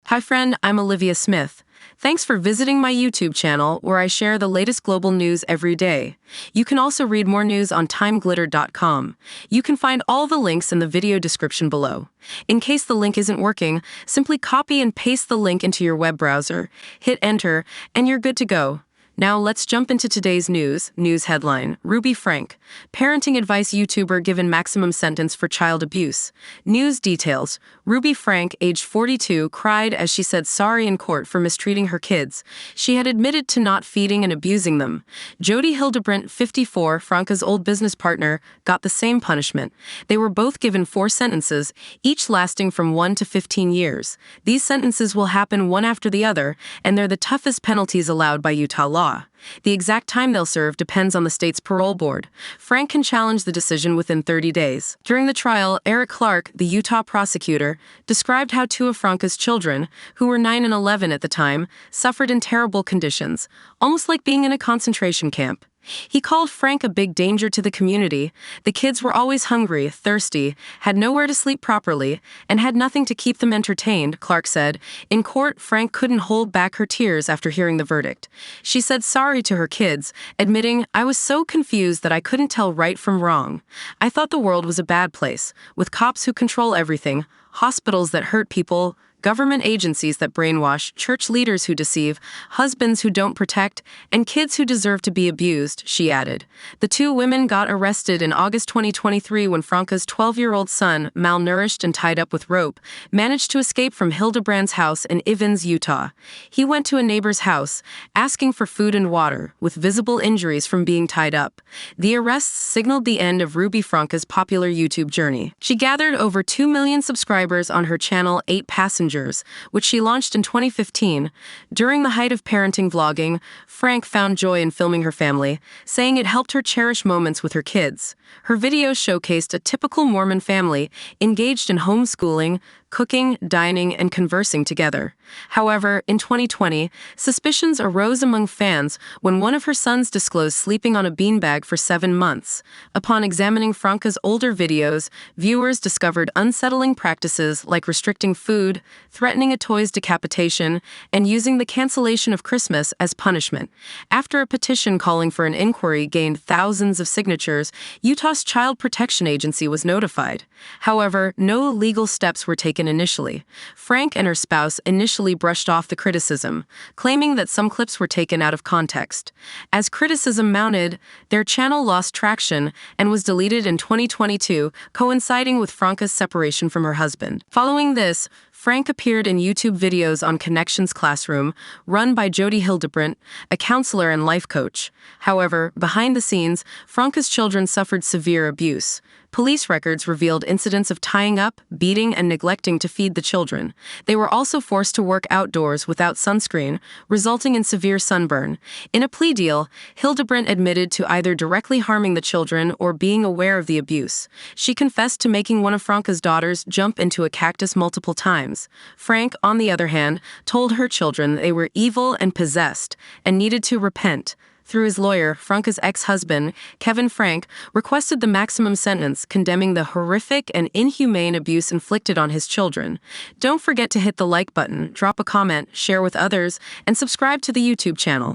Hi friend, I'm Olivia Smith. Thanks for visiting my YouTube channel where I share the latest global news every day. You can also read more news on TimeGlitter.com. You can find all the links in the video description below. In case the link isn't working, simply copy and paste the link into your web browser, hit enter, and you're good to go. Now let's jump into today's news. News headline: Ruby Franke, parenting advice YouTuber given maximum sentence for child abuse. News details: Ruby Franke, age 42, cried as she said sorry in court for mistreating her kids. She had admitted to not feeding and abusing them. Jodi Hildebrandt, 54, Franke's old business partner, got the same punishment. They were both given 4 sentences, each lasting from 1 to 15 years. These sentences will happen one after the other, and they're the toughest penalties allowed by Utah law. The exact time they'll serve depends on the state's parole board. Franke can challenge the decision within 30 days. During the trial, Clarke, the Utah prosecutor, described how 2 of Franke's children, who were 9 and 11 at the time, suffered in terrible conditions, almost like being in a concentration camp. He called Franke a big danger to the community. The kids were always hungry, thirsty, had nowhere to sleep properly, and had nothing to keep them entertained, Clarke said. In court, Franke couldn't hold back her tears after hearing the verdict. She said sorry to her kids, admitting, "I was so confused that I couldn't tell right from wrong. I thought the world was a bad place, with cops who control everything, hospitals that hurt people, government agencies that brainwash, church leaders who deceive, husbands who don't protect, and kids who deserve to be abused," she added. The 2 women got arrested in August 2023 when Franke's 12-year-old son, malnourished and tied up with rope, managed to escape from Hildebrandt's house in Evans, Utah. He went to a neighbor's house, asking for food and water, with visible injuries from being tied up. The arrests signaled the end of Ruby Franke's popular YouTube journey. She gathered over 2 million subscribers on her channel 8 Passengers, which she launched in 2015. During the height of parenting vlogging, Franke found joy in filming her family, saying it helped her cherish moments with her kids. Her videos showcased a typical Mormon family, engaged in homeschooling, cooking, dining, and conversing together. However, in 2020, suspicions arose among fans when one of her sons disclosed sleeping on a beanbag for 7 months. Upon examining Franke's older videos, viewers discovered unsettling practices like restricting food, threatening a toy's decapitation, and using the cancellation of Christmas as punishment. After a petition calling for an inquiry gained thousands of signatures, Utah's Child Protection Agency was notified. However, no legal steps were taken initially. Franke and her spouse initially brushed off the criticism, claiming that some clips were taken out of context. As criticism mounted, their channel lost traction and was deleted in 2022, coinciding with Franke's separation from her husband. Following this, Franke appeared in YouTube videos on Connections Classroom, run by Jodi Hildebrandt, a counselor and life coach. However, behind the scenes, Franke's children suffered severe abuse. Police records revealed incidents of tying up, beating, and neglecting to feed the children. They were also forced to work outdoors without sunscreen, resulting in severe sunburn. In a plea deal, Hildebrandt admitted to either directly harming the children or being aware of the abuse. She confessed to making one of Franke's daughters jump into a cactus multiple times. Franke, on the other hand, told her children they were evil and possessed and needed to repent. Through his lawyer, Franke's ex-husband, Kevin Franke, requested the maximum sentence, condemning the horrific and inhumane abuse inflicted on his children. Don't forget to hit the like button, drop a comment, share with others, and subscribe to the YouTube channel.